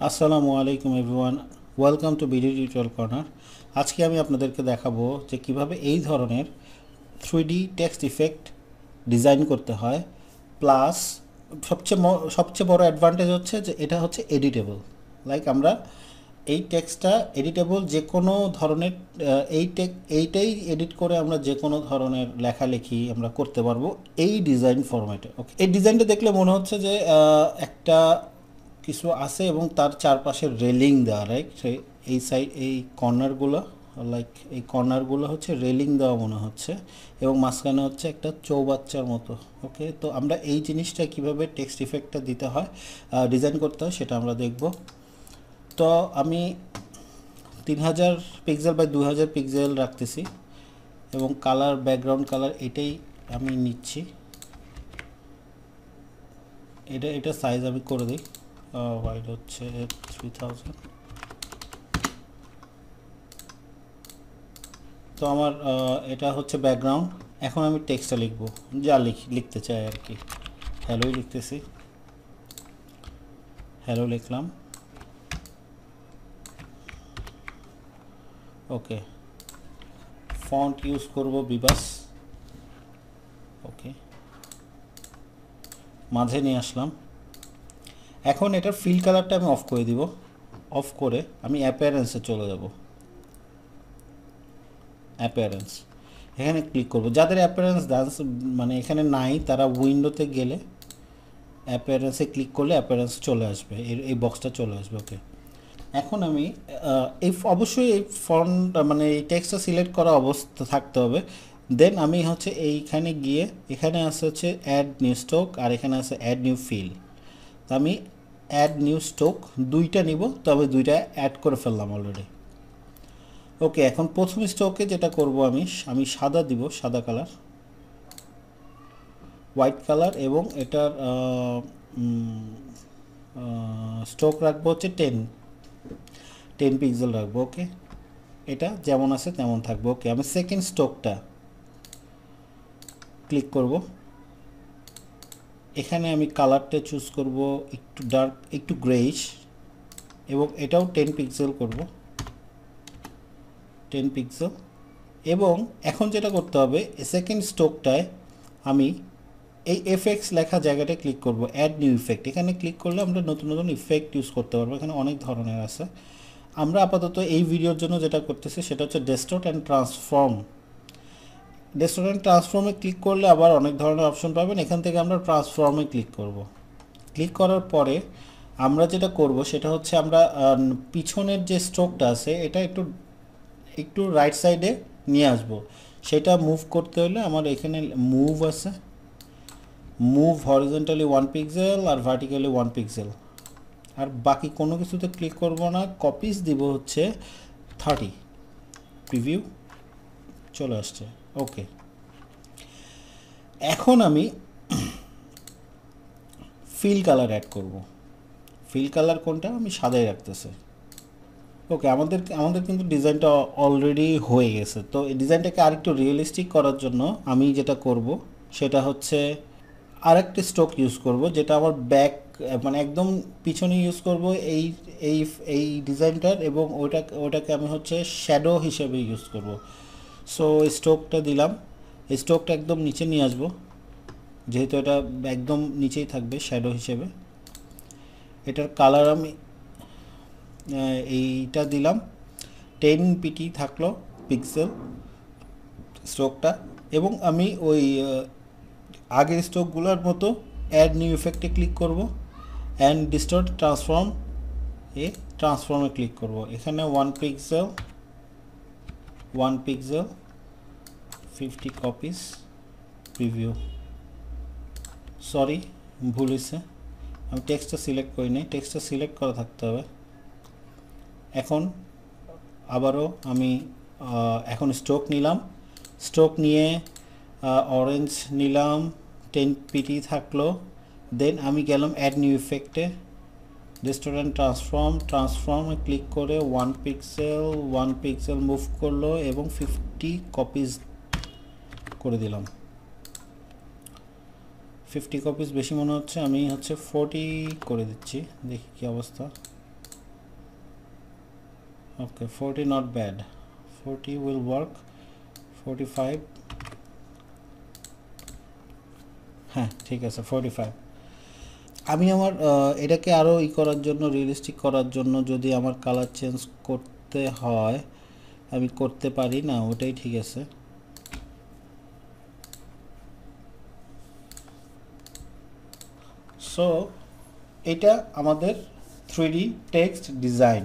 আসসালামু আলাইকুম everyone, welcome to video tutorial corner. আজকে আমি আপনাদেরকে দেখাবো যে কিভাবে এই ধরনের 3D টেক্সট ইফেক্ট ডিজাইন করতে হয়। প্লাস সবচেয়ে বড় অ্যাডভান্টেজ হচ্ছে যে এটা হচ্ছে এডিটেবল। লাইক আমরা এই টেক্সটটা এডিটেবল, যে কোনো ধরনের এইটাই এডিট করে আমরা যে কোনো ধরনের লেখালেখি আমরা করতে পারবো এই ডিজাইন ফরম্যাটে। ওকে, এই ডিজাইনটা দেখলে মনে হচ্ছে যে একটা কিছু আছে এবং তার চারপাশে রেলিং দেওয়া, রাইট? এই সাইড, এই কর্নারগুলো, লাইক এই কর্নারগুলো হচ্ছে রেলিং দেওয়া মনে হচ্ছে, এবং মাঝখানে হচ্ছে একটা চৌবাচ্চার মতো। ওকে, তো আমরা এই জিনিসটা কিভাবে টেক্সট ইফেক্টটা দিতে হয়, ডিজাইন করতে হয়, সেটা আমরা দেখব। তো আমি 3000 পিক্সেল বাই 2000 পিক্সেল রাখতেছি, এবং কালার, ব্যাকগ্রাউন্ড কালার এটাই আমি নিচ্ছি। এটা সাইজ আমি করে দিই, হোয়াইট হচ্ছে 3000। তো আমার এটা হচ্ছে ব্যাকগ্রাউন্ড। এখন আমি টেক্সটটা লিখবো, যা লিখতে চাই আর কি। হ্যালোই লিখতেছি, হ্যালো লিখলাম। ওকে, ফন্ট ইউজ করব বিবাস। ওকে, মাঝে নিয়ে আসলাম। এখন এটার ফিল কালারটা আমি অফ করে দিব। অফ করে আমি অ্যাপিয়ারেন্সে চলে যাব। অ্যাপিয়ারেন্স, এখানে ক্লিক করব। যাদের অ্যাপিয়ারেন্স ডান্স মানে এখানে নাই, তারা উইন্ডোতে গেলে অ্যাপিয়ারেন্সে ক্লিক করলে অ্যাপিয়ারেন্স চলে আসবে, এই বক্সটা চলে আসবে। ওকে, এখন আমি অবশ্যই এই ফন্ট মানে এই টেক্সটটা সিলেক্ট করা অবস্থা থাকতে হবে। দেন আমি হচ্ছে এইখানে গিয়ে, এখানে আছে হচ্ছে অ্যাড নিউ স্ট্রোক, আর এখানে আছে অ্যাড নিউ ফিল। তো আমি অ্যাড নিউ স্ট্রোক দুইটা নিব, তবে দুইটা অ্যাড করে ফেললাম অলরেডি। ওকে, এখন প্রথম স্ট্রোকে যেটা করব, আমি সাদা দিব, সাদা কালার, হোয়াইট কালার, এবং এটার স্ট্রোক রাখবো হচ্ছে 10 পিক্সেল রাখবো। ওকে, এটা যেমন আছে তেমন থাকবে। ওকে, আমি সেকেন্ড স্ট্রোকটা ক্লিক করব। এখানে আমি কালারটা চুজ করব একটু ডার্ক, একটু গ্রেইশ, এবং এটাও 10 পিক্সেল করব, 10 পিক্সেল। এবং এখন যেটা করতে হবে, সেকেন্ড স্ট্রোকটায় আমি এই এফেক্টস লেখা জায়গাটা ক্লিক করব, অ্যাড নিউ ইফেক্ট। এখানে ক্লিক করলে আমরা নতুন নতুন ইফেক্ট ইউজ করতে পারবো। এখানে অনেক ধরনের আছে। আমরা আপাতত এই ভিডিওর জন্য যেটা করতেছি সেটা হচ্ছে distort and transform. Distort and ট্রান্সফর্মে ক্লিক করলে আবার অনেক ধরনের অপশন পাবেন। এখান থেকে আমরা ট্রান্সফর্মে ক্লিক করব। ক্লিক করার পরে আমরা যেটা করব সেটা হচ্ছে আমরা পিছনের যে স্ট্রোকটা আছে এটা একটু একটু রাইট সাইডে নিয়ে আসব। সেটা মুভ করতে হলে আমার এখানে মুভ আছে, মুভ হরিজন্টালি 1 পিক্সেল আর ভার্টিক্যালি 1 পিক্সেল। আর বাকি কোনো কিছুতে ক্লিক করব না। কপিস দিব হচ্ছে 30। প্রিভিউ চলে আসছে। ওকে, এখন আমি ফিল কালার অ্যাড করব। ফিল কালার কোনটা, আমি সাদাই রাখতেছি। ওকে, আমাদের কিন্তু ডিজাইনটা অলরেডি হয়ে গেছে। তো এই ডিজাইনটাকে আরেকটু রিয়েলিস্টিক করার জন্য আমি যেটা করব সেটা হচ্ছে আরেকটা স্ট্রোক ইউজ করব, যেটা আমার ব্যাক মানে একদম পিছনে ইউজ করব এই এই এই ডিজাইনটার, এবং ওটাকে আমি হচ্ছে শ্যাডো হিসেবে ইউজ করব। সো স্ট্রোকটা দিলাম, এই স্ট্রোকটা একদম নিচে নিয়ে আসবো, যেহেতু এটা একদম নিচেই থাকবে শ্যাডো হিসেবে। এটার কালার আমি এইটা দিলাম, 10 পিটি থাকলো পিক্সেল স্ট্রোকটা। এবং আমি ওই আগের স্ট্রোকগুলোর মতো অ্যাড নিউ ইফেক্টে ক্লিক করব, অ্যান্ড ডিস্টর্ট ট্রান্সফর্ম ট্রান্সফর্মে ক্লিক করব। এখানে 1 পিক্সেল 50 কপিস। প্রিভিউ, সরি ভুল হয়েছে, আমি টেক্সটটা সিলেক্ট করি নাই, টেক্সটটা সিলেক্ট করা থাকতে হবে। এখন আবারও আমি এখন স্ট্রোক নিলাম, স্ট্রোক নিয়ে অরেঞ্জ নিলাম, 10 পিটি থাকলো। দেন আমি গেলাম অ্যাড নিউ ইফেক্টে, ডিস্টর্ট ট্রান্সফর্মে ক্লিক করে 1 পিক্সেল মুভ করলো, এবং 50 কপিজ করে দিলাম। 50 কপিজ বেশি মনে হচ্ছে, আমি হচ্ছে 40 করে দিচ্ছি, দেখি কী অবস্থা। Okay, 40 not bad, 40 will work, 45, হ্যাঁ ঠিক আছে 45। আমি আমার এটাকে আরও করার জন্য, রিয়েলিস্টিক করার জন্য যদি আমার কালার চেঞ্জ করতে হয় আমি করতে পারি না, ওটাই ঠিক আছে। সো এটা আমাদের 3D টেক্সট ডিজাইন।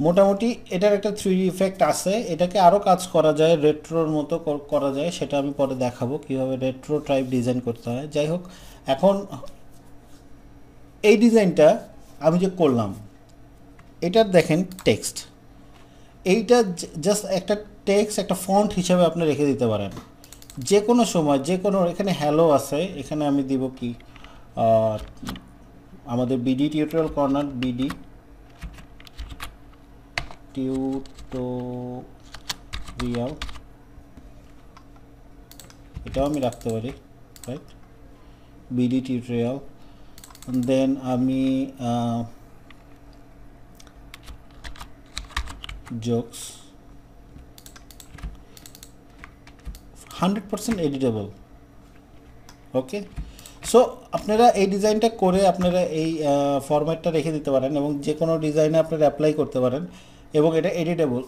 মোটামুটি এটার একটা 3D ইফেক্ট আছে, এটাকে আরও কাজ করা যায়, রেট্রোর মতো করা যায়, সেটা আমি পরে দেখাবো কীভাবে রেট্রো টাইপ ডিজাইন করতে হয়। যাই হোক, এখন এই ডিজাইনটা আমি যে করলাম, এটার দেখেন টেক্সট, এইটা জাস্ট একটা টেক্সট, একটা ফন্ট হিসাবে আপনি রেখে দিতে পারেন যে কোনো সময়, যে কোনো, এখানে হ্যালো আছে, এখানে আমি দিব কি আমাদের BD tutorial corner, BD tutorial, এটাও আমি রাখতে পারি, রাইট, বিডি টিউটোরিয়াল। দেন আমি জোকস 100% এডিটেবল। ওকে, সো আপনারা এই ডিজাইনটা করে আপনারা এই ফরম্যাটটা রেখে দিতে পারেন এবং যে কোনো ডিজাইনে আপনারা অ্যাপ্লাই করতে পারেন এবং এটা এডিটেবল।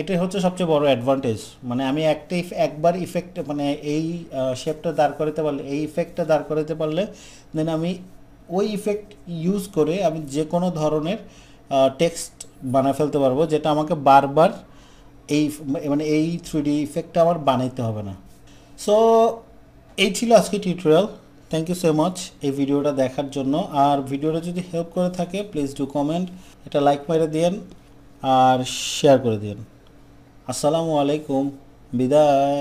এটাই হচ্ছে সবচেয়ে বড় অ্যাডভান্টেজ। মানে আমি একবার ইফেক্ট, মানে এই শেপটা দাঁড় করাতে পারলে, এই ইফেক্টটা দাঁড় করাতে পারলে দেন আমি ওই ইফেক্ট ইউজ করে আমি যে কোনো ধরনের টেক্সট বানিয়ে ফেলতে পারবো, যেটা আমাকে বারবার এই, মানে এই 3D ইফেক্টটা আমার বানাইতে হবে না। সো এই ছিল আজকে tutorial. Thank you so much এই ভিডিওটা দেখার জন্য। আর ভিডিওটা যদি হেল্প করে থাকে প্লিজ ডু কমেন্ট, এটা লাইক মেরে দিন আর শেয়ার করে দিন। আসসালামু আলাইকুম, বিদায়।